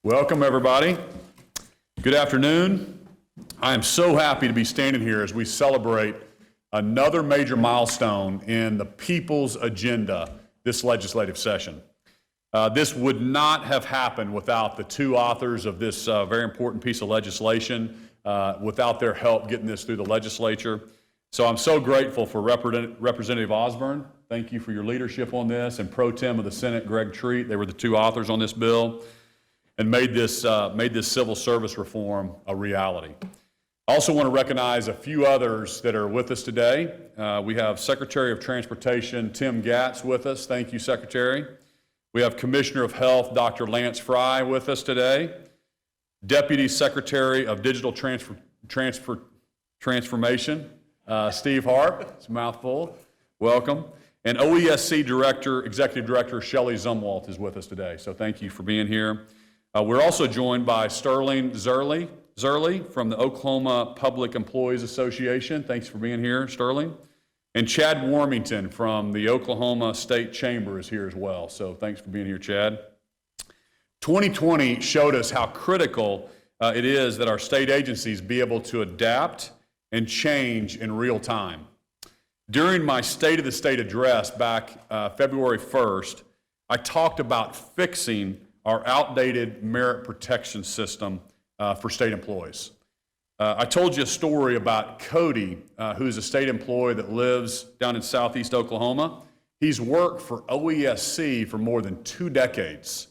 Welcome, everybody. Good afternoon. I am so happy to be standing here as we celebrate another major milestone in the people's agenda this legislative session. This would not have happened without the two authors of this very important piece of legislation, without their help getting this through the legislature. So I'm so grateful for Representative Osborne. Thank you for your leadership on this, and Pro Tem of the Senate, Greg Treat. They were the two authors on this bill and made this civil service reform a reality. I also want to recognize a few others that are with us today. We have Secretary of Transportation Tim Gatz with us. Thank you, Secretary. We have Commissioner of Health Dr. Lance Fry with us today. Deputy Secretary of Digital Transformation Steve Harp. It's a mouthful. Welcome. And OESC Director, Executive Director Shelley Zumwalt is with us today. So thank you for being here. We're also joined by Sterling Zerley from the Oklahoma Public Employees Association. Thanks for being here, Sterling. And Chad Warmington from the Oklahoma State Chamber is here as well. So thanks for being here, Chad. 2020 showed us how critical it is that our state agencies be able to adapt and change in real time. During my State of the State address back February 1st, I talked about fixing our outdated merit protection system for state employees. I told you a story about Cody, who's a state employee that lives down in southeast Oklahoma. He's worked for OESC for more than 2 decades.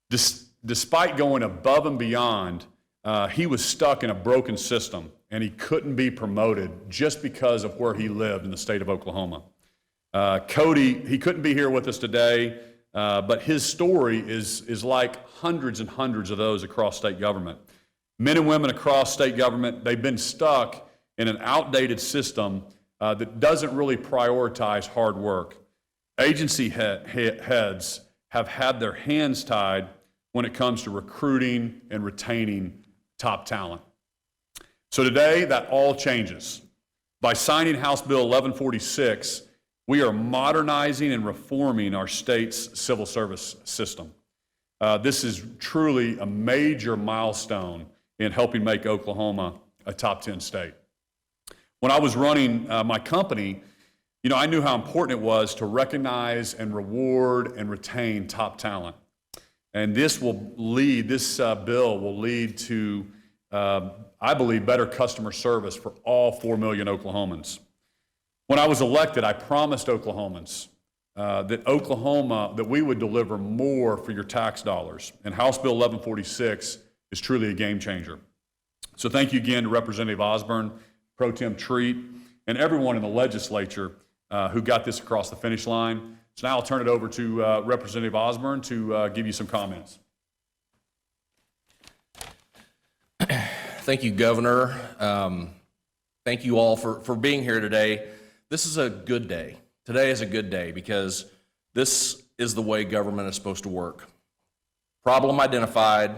Despite going above and beyond, he was stuck in a broken system, and he couldn't be promoted just because of where he lived in the state of Oklahoma. Cody, he couldn't be here with us today, but his story is like hundreds and hundreds of those across state government. Men and women across state government, they've been stuck in an outdated system that doesn't really prioritize hard work. Agency heads have had their hands tied when it comes to recruiting and retaining top talent. So today, that all changes. By signing House Bill 1146, we are modernizing and reforming our state's civil service system. This is truly a major milestone in helping make Oklahoma a top 10 state. When I was running my company, I knew how important it was to recognize and reward and retain top talent. And this bill will lead to, I believe, better customer service for all 4 million Oklahomans. When I was elected, I promised Oklahomans that we would deliver more for your tax dollars. And House Bill 1146 is truly a game changer. So thank you again to Representative Osborne, Pro Tem Treat, and everyone in the legislature who got this across the finish line. So now I'll turn it over to Representative Osborne to give you some comments. Thank you, Governor. Thank you all for being here today. This is a good day. Today is a good day because this is the way government is supposed to work. Problem identified,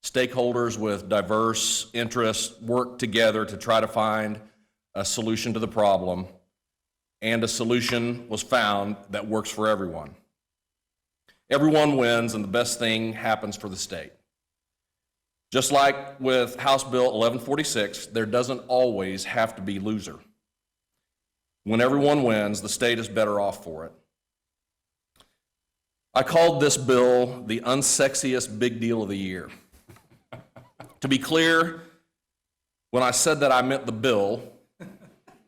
stakeholders with diverse interests work together to try to find a solution to the problem, and a solution was found that works for everyone. Everyone wins, and the best thing happens for the state. Just like with House Bill 1146, there doesn't always have to be loser. When everyone wins, the state is better off for it. I called this bill the unsexiest big deal of the year. To be clear, when I said that, I meant the bill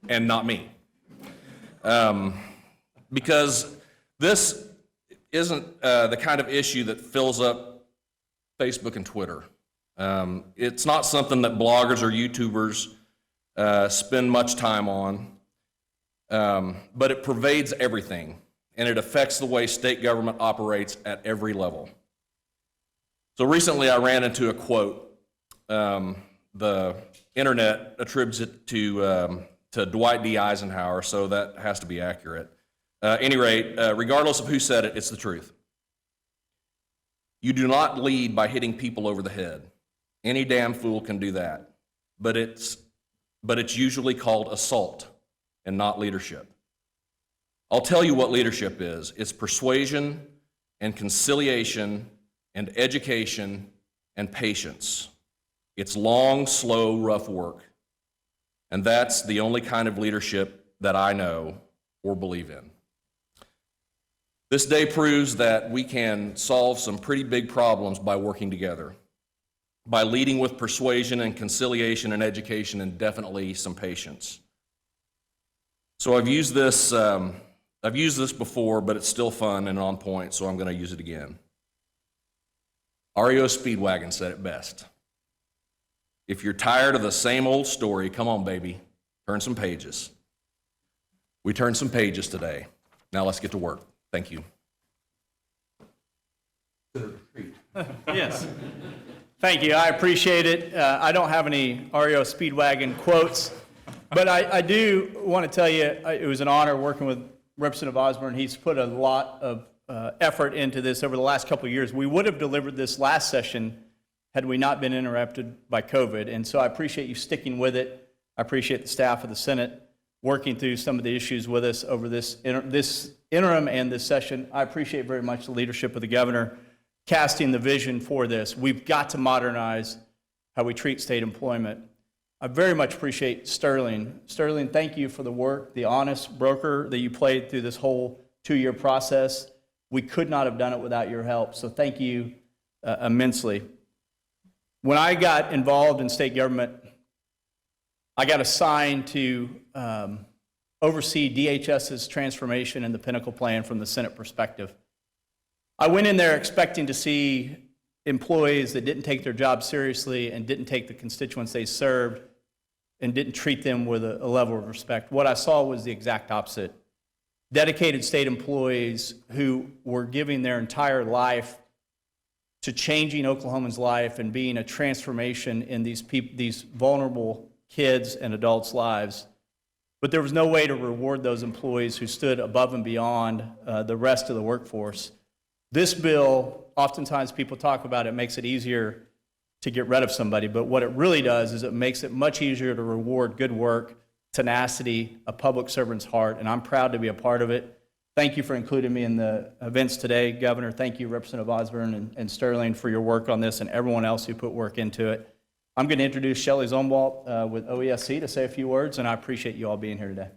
and not me. Because this isn't the kind of issue that fills up Facebook and Twitter. It's not something that bloggers or YouTubers spend much time on, but it pervades everything, and it affects the way state government operates at every level. So recently I ran into a quote. The internet attributes it to Dwight D. Eisenhower, so that has to be accurate. At any rate, regardless of who said it, it's the truth. You do not lead by hitting people over the head. Any damn fool can do that. But it's usually called assault and not leadership. I'll tell you what leadership is. It's persuasion and conciliation and education and patience. It's long, slow, rough work. And that's the only kind of leadership that I know or believe in. This day proves that we can solve some pretty big problems by working together, by leading with persuasion and conciliation and education and definitely some patience. So I've used this before, but it's still fun and on point, so I'm going to use it again. REO Speedwagon said it best. If you're tired of the same old story, come on, baby, turn some pages. We turned some pages today. Now let's get to work. Thank you. Yes. Thank you. I appreciate it. I don't have any REO Speedwagon quotes, but I do want to tell you it was an honor working with Representative Osborne. He's put a lot of effort into this over the last couple of years. We would have delivered this last session had we not been interrupted by COVID, and so I appreciate you sticking with it. I appreciate the staff of the Senate working through some of the issues with us over this interim and this session. I appreciate very much the leadership of the governor casting the vision for this. We've got to modernize how we treat state employment. I very much appreciate Sterling. Sterling, thank you for the work, the honest broker that you played through this whole 2-year process. We could not have done it without your help, so thank you immensely. When I got involved in state government, I got assigned to oversee DHS's transformation and the Pinnacle Plan from the Senate perspective. I went in there expecting to see employees that didn't take their job seriously and didn't take the constituents they served and didn't treat them with a level of respect. What I saw was the exact opposite. Dedicated state employees who were giving their entire life to changing Oklahomans' life and being a transformation in these vulnerable kids and adults' lives. But there was no way to reward those employees who stood above and beyond the rest of the workforce. This bill, oftentimes people talk about it makes it easier to get rid of somebody, but what it really does is it makes it much easier to reward good work, tenacity, a public servant's heart, and I'm proud to be a part of it. Thank you for including me in the events today, Governor. Thank you, Representative Osborne and Sterling, for your work on this and everyone else who put work into it. I'm going to introduce Shelley Zumwalt with OESC to say a few words, and I appreciate you all being here today.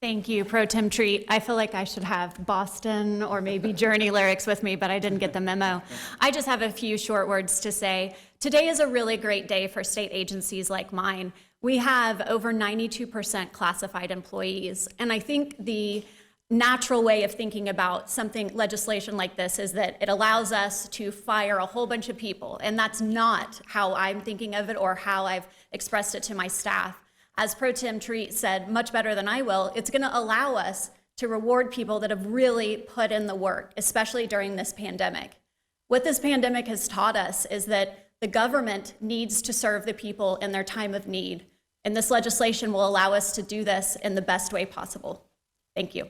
Thank you, Pro Tem Treat. I feel like I should have Boston or maybe Journey lyrics with me, but I didn't get the memo. I just have a few short words to say. Today is a really great day for state agencies like mine. We have over 92% classified employees, and I think the natural way of thinking about legislation like this is that it allows us to fire a whole bunch of people, and that's not how I'm thinking of it or how I've expressed it to my staff. As Pro Tem Treat said much better than I will, it's going to allow us to reward people that have really put in the work, especially during this pandemic. What this pandemic has taught us is that the government needs to serve the people in their time of need, and this legislation will allow us to do this in the best way possible. Thank you.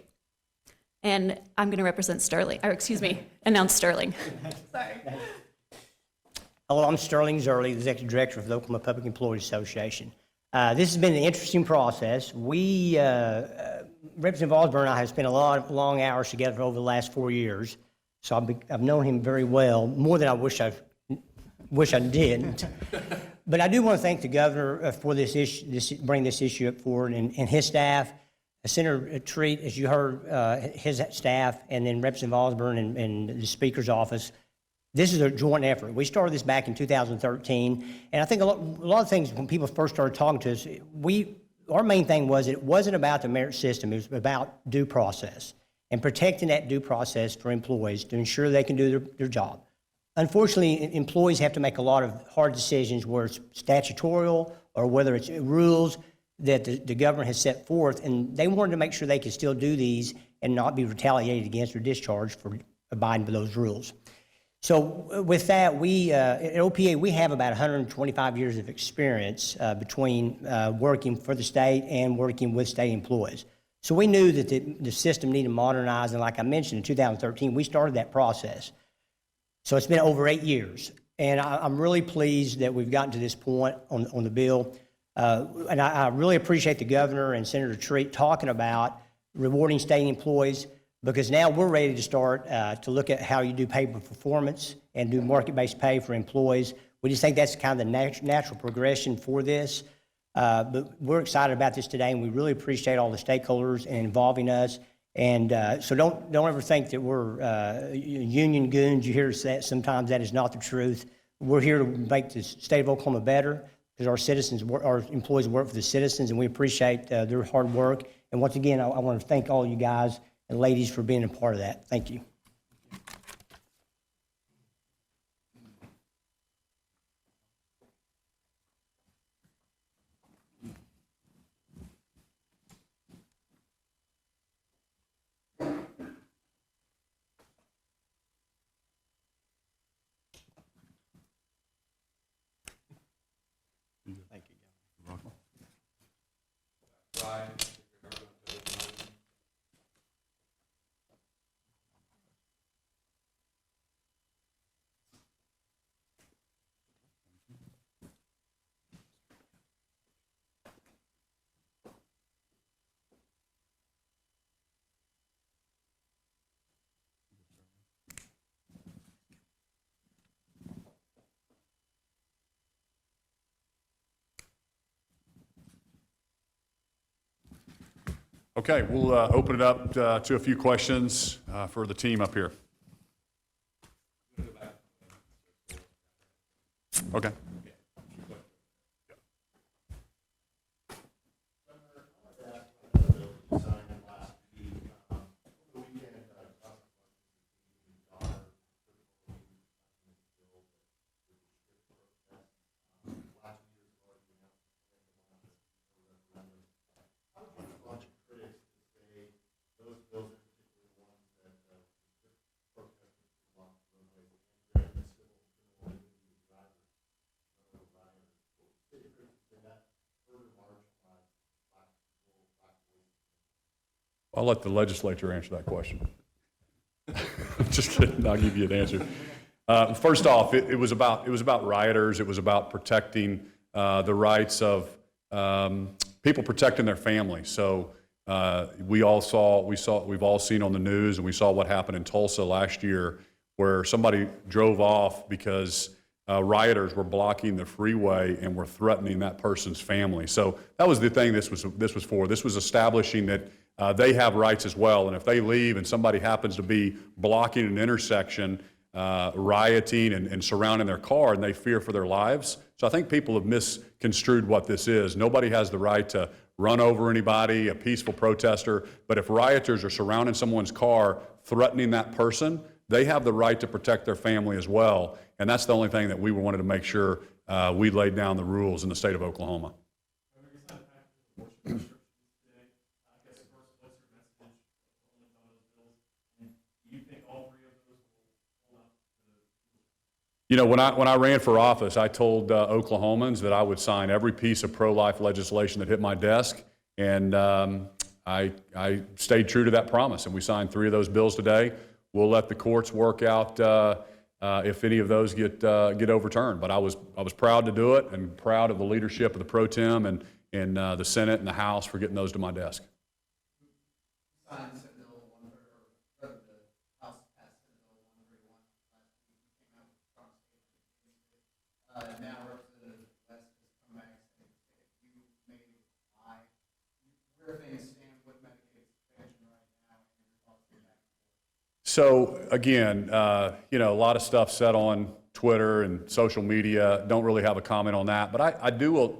And I'm going to represent Sterling, or excuse me, announce Sterling. Sorry. Hello, I'm Sterling Zerley, Executive Director of the Oklahoma Public Employees Association. This has been an interesting process. Representative Osborne and I have spent a lot of long hours together over the last 4 years, so I've known him very well, more than I wish I didn't. But I do want to thank the governor for this issue, bring this issue up forward, and his staff, Senator Treat, as you heard, his staff, and then Representative Osborne and the Speaker's office. This is a joint effort. We started this back in 2013, and I think a lot of things, when people first started talking to us, our main thing was it wasn't about the merit system, it was about due process and protecting that due process for employees to ensure they can do their job. Unfortunately, employees have to make a lot of hard decisions where it's statutorial or whether it's rules that the government has set forth, and they wanted to make sure they could still do these and not be retaliated against or discharged for abiding by those rules. So with that, at OPA, we have about 125 years of experience between working for the state and working with state employees. So we knew that the system needed to modernize, and like I mentioned, in 2013, we started that process. So it's been over 8 years, and I'm really pleased that we've gotten to this point on the bill. And I really appreciate the governor and Senator Treat talking about rewarding state employees. because now we're ready to start to look at how you do pay for performance and do market-based pay for employees. We just think that's kind of the natural progression for this. But we're excited about this today, and we really appreciate all the stakeholders in involving us. And so don't ever think that we're union goons. You hear us say that sometimes. That is not the truth. We're here to make the state of Oklahoma better because our employees work for the citizens, and we appreciate their hard work. And once again, I want to thank all you guys and ladies for being a part of that. Thank you. Okay, we'll open it up to a few questions for the team up here. Okay. I'll let the legislature answer that question. Just kidding, I'll give you an answer. First off, it was about rioters. It was about protecting the rights of people, protecting their families. So we've all seen on the news, and we saw what happened in Tulsa last year, where somebody drove off because rioters were blocking the freeway and were threatening that person's family. So that was the thing this was for. This was establishing that they have rights as well, and if they leave and somebody happens to be blocking an intersection, rioting and surrounding their car, and they fear for their lives. So I think people have misconstrued what this is. Nobody has the right to run over anybody, a peaceful protester, but if rioters are surrounding someone's car, threatening that person, they have the right to protect their family as well, and that's the only thing that we wanted to make sure we laid down the rules in the state of Oklahoma. You know, when I ran for office, I told Oklahomans that I would sign every piece of pro-life legislation that hit my desk, and I stayed true to that promise, and we signed 3 of those bills today. We'll let the courts work out if any of those get overturned. But I was proud to do it, and proud of the leadership of the pro tem and the Senate and the House for getting those to my desk. Now Representative West has come back and said you may lie. Where things stand with Medicaid expansion right now and your thoughts on that? So again, you know, a lot of stuff said on Twitter and social media. Don't really have a comment on that, but I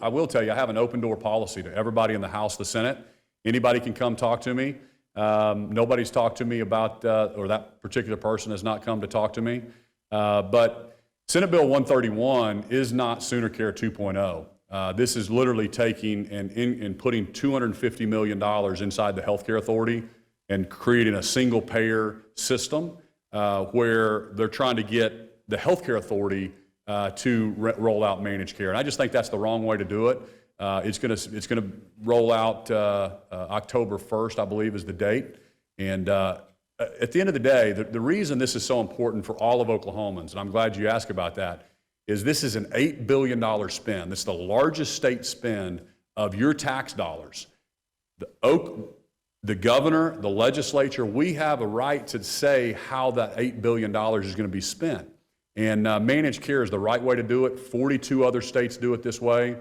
will tell you I have an open door policy to everybody in the House, the Senate. Anybody can come talk to me. Nobody's talked to me about, or that particular person has not come to talk to me, but Senate Bill 131 is not Sooner Care 2.0. This is literally taking and putting $250 million inside the Healthcare Authority and creating a single payer system where they're trying to get the Healthcare Authority to roll out managed care. And I just think that's the wrong way to do it. It's going to roll out October 1st, I believe, is the date. And at the end of the day, the reason this is so important for all of Oklahomans, and I'm glad you asked about that, is this is an $8 billion spend. This is the largest state spend of your tax dollars. the governor, the legislature, we have a right to say how that $8 billion is going to be spent. And managed care is the right way to do it. 42 other states do it this way.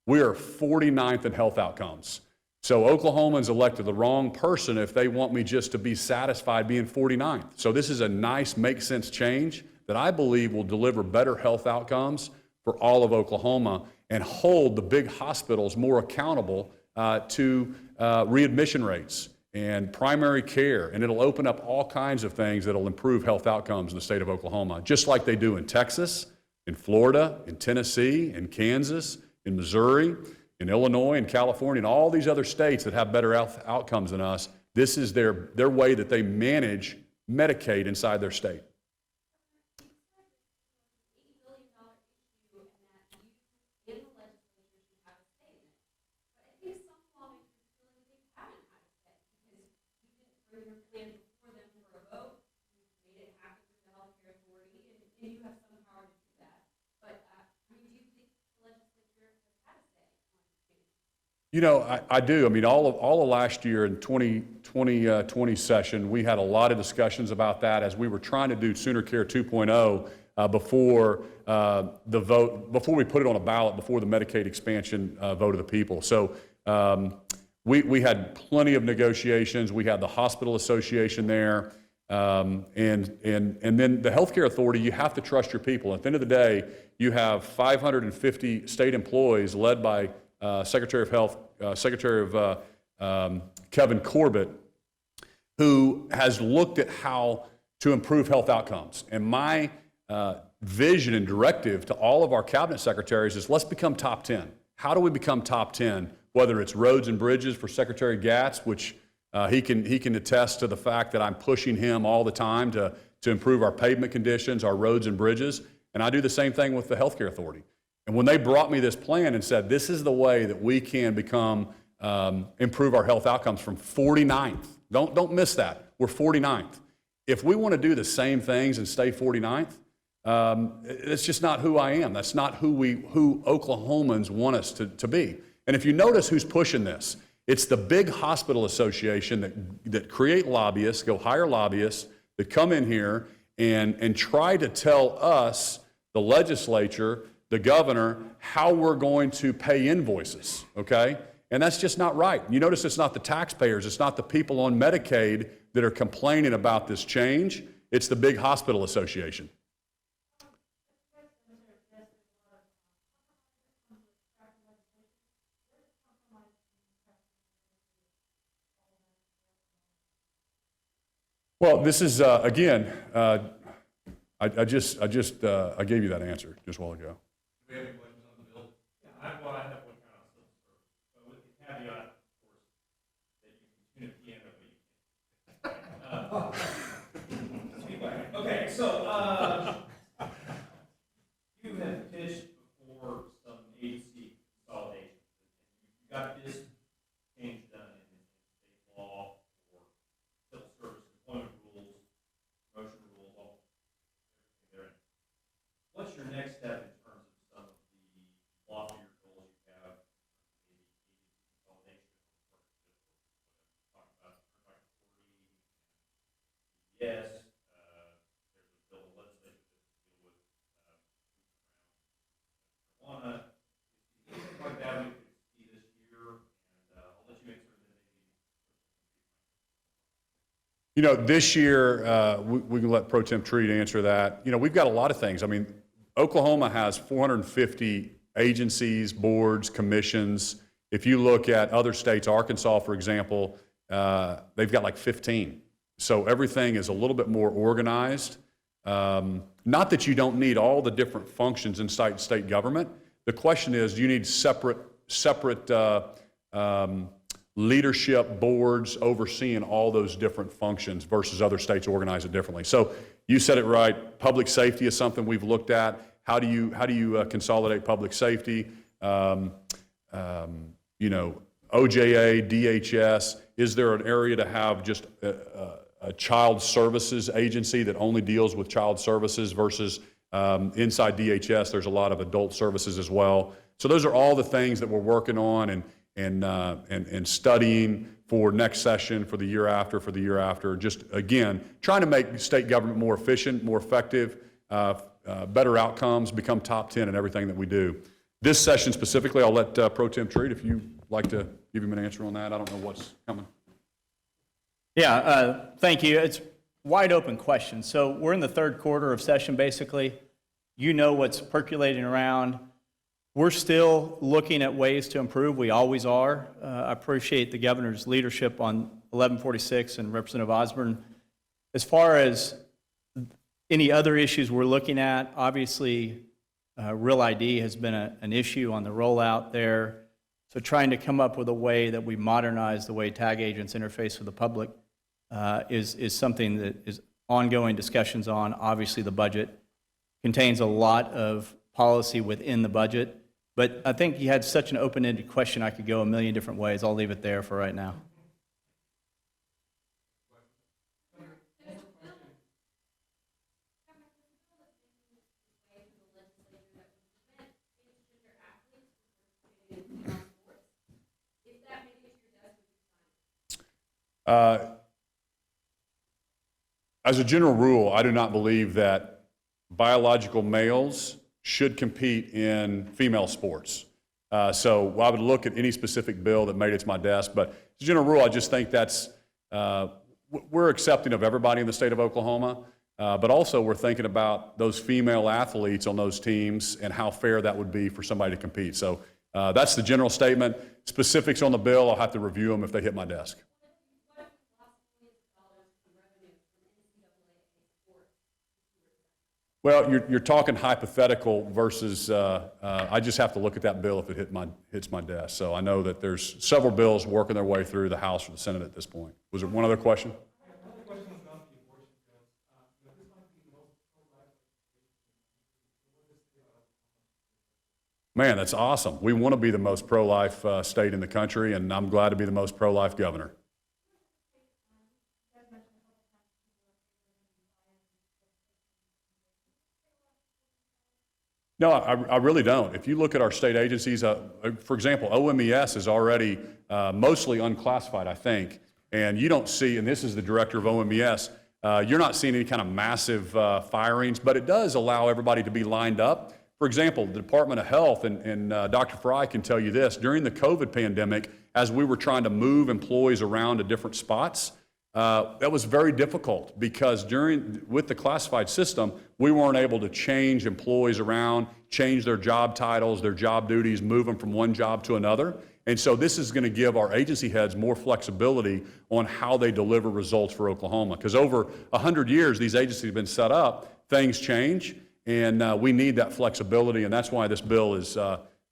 We are 49th in health outcomes. So Oklahomans elected the wrong person if they want me just to be satisfied being 49th. So this is a nice, make sense change that I believe will deliver better health outcomes for all of Oklahoma and hold the big hospitals more accountable to readmission rates and primary care, and it'll open up all kinds of things that'll improve health outcomes in the state of Oklahoma, just like they do in Texas, in Florida, in Tennessee, in Kansas, in Missouri, in Illinois, in California, and all these other states that have better health outcomes than us. This is their way that they manage Medicaid inside their state. You know, I do. I mean, all of last year in 2020 session, we had a lot of discussions about that as we were trying to do Sooner Care 2.0 before the vote, before we put it on a ballot, before the Medicaid expansion vote of the people. So we had plenty of negotiations. We had the hospital association there, and then the healthcare authority. You have to trust your people. At the end of the day, you have 550 state employees led by Secretary of Health, Kevin Corbett, who has looked at how to improve health outcomes. And my vision and directive to all of our cabinet secretaries is let's become top 10. How do we become top 10? Whether it's roads and bridges for Secretary Gatz, which he can attest to the fact that I'm pushing him all the time to improve our pavement conditions, our roads and bridges. And I do the same thing with the healthcare authority. And when they brought me this plan and said, this is the way that we can improve our health outcomes from 49th. Don't miss that. We're 49th. If we want to do the same things and stay 49th, it's just not who I am. That's not who Oklahomans want us to be. And if you notice who's pushing this, it's the big hospital association that create lobbyists, go hire lobbyists that come in here and try to tell us, the legislature, the governor, how we're going to pay invoices, okay? And that's just not right. You notice it's not the taxpayers, it's not the people on Medicaid that are complaining about this change, it's the big hospital association. Well, this is, again, I gave you that answer just a while ago. Do we have any questions on the bill? Yeah, I have one comment on civil service, but with the caveat, of course, that you can tune a piano, but you can't. Okay, so you have pitched before some agency consolidation. You got this change done in state law or civil service employment rules, promotion rules, all everything therein. What's your next step in terms of some of the loftier goals you have, maybe agency consolidation, talk about authority, yes, there's a bill of legislation that deal with marijuana, anything like that we could see this year, and I'll let you answer that maybe. You know, this year, we can let Pro Tem Treat answer that. You know, we've got a lot of things. I mean, Oklahoma has 450 agencies, boards, commissions. If you look at other states, Arkansas, for example, they've got like 15. So everything is a little bit more organized. Not that you don't need all the different functions inside state government. The question is, do you need separate leadership boards overseeing all those different functions versus other states organize it differently? So you said it right. Public safety is something we've looked at. How do you consolidate public safety? You know, OJA, DHS. Is there an area to have just a child services agency that only deals with child services versus inside DHS? There's a lot of adult services as well. So those are all the things that we're working on, and studying for next session, for the year after, just again, trying to make state government more efficient, more effective, better outcomes, become top 10 in everything that we do. This session specifically, I'll let Pro Tem Treat, if you'd like to give him an answer on that. I don't know what's coming. Yeah, thank you. It's wide open question. So we're in the third quarter of session, basically. You know what's percolating around. We're still looking at ways to improve. We always are. I appreciate the governor's leadership on 1146 and Representative Osborne. As far as any other issues we're looking at, obviously, Real ID has been an issue on the rollout there. So trying to come up with a way that we modernize the way tag agents interface with the public is something that is ongoing discussions on. Obviously, the budget contains a lot of policy within the budget. But I think you had such an open-ended question, I could go a million different ways. I'll leave it there for right now. As a general rule, I do not believe that biological males should compete in female sports. So I would look at any specific bill that made it to my desk, but as a general rule, I just think that's, we're accepting of everybody in the state of Oklahoma, but also we're thinking about those female athletes on those teams and how fair that would be for somebody to compete. So that's the general statement. Specifics on the bill, I'll have to review them if they hit my desk. Well, you're talking hypothetical versus, I just have to look at that bill if it hits my desk. So I know that there's several bills working their way through the House or the Senate at this point. Was there one other question? Man, that's awesome. We want to be the most pro-life state in the country, and I'm glad to be the most pro-life governor. No, I really don't. If you look at our state agencies, for example, OMES is already mostly unclassified, I think, and you don't see, and this is the director of OMES, you're not seeing any kind of massive firings, but it does allow everybody to be lined up. For example, the Department of Health, and Dr. Fry can tell you this, during the COVID pandemic, as we were trying to move employees around to different spots, that was very difficult because with the classified system, we weren't able to change employees around, change their job titles, their job duties, move them from one job to another. And so this is going to give our agency heads more flexibility on how they deliver results for Oklahoma. Because over 100 years, these agencies have been set up, things change, and we need that flexibility, and that's why this bill is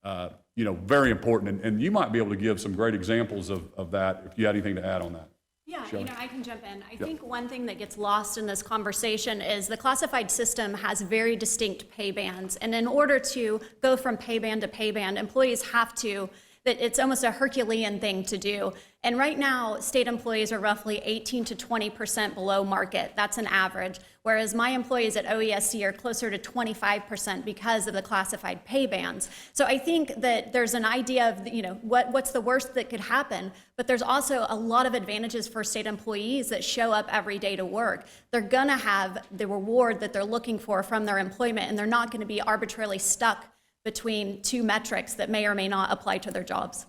very important. And you might be able to give some great examples of that if you had anything to add on that. Yeah, I can jump in. I think one thing that gets lost in this conversation is the classified system has very distinct pay bands. And in order to go from pay band to pay band, employees have to, that it's almost a Herculean thing to do. And right now, state employees are roughly 18 to 20% below market. That's an average. Whereas my employees at OESC are closer to 25% because of the classified pay bands. So I think that there's an idea of, what's the worst that could happen, but there's also a lot of advantages for state employees that show up every day to work. They're gonna have the reward that they're looking for from their employment, and they're not gonna be arbitrarily stuck between two metrics that may or may not apply to their jobs.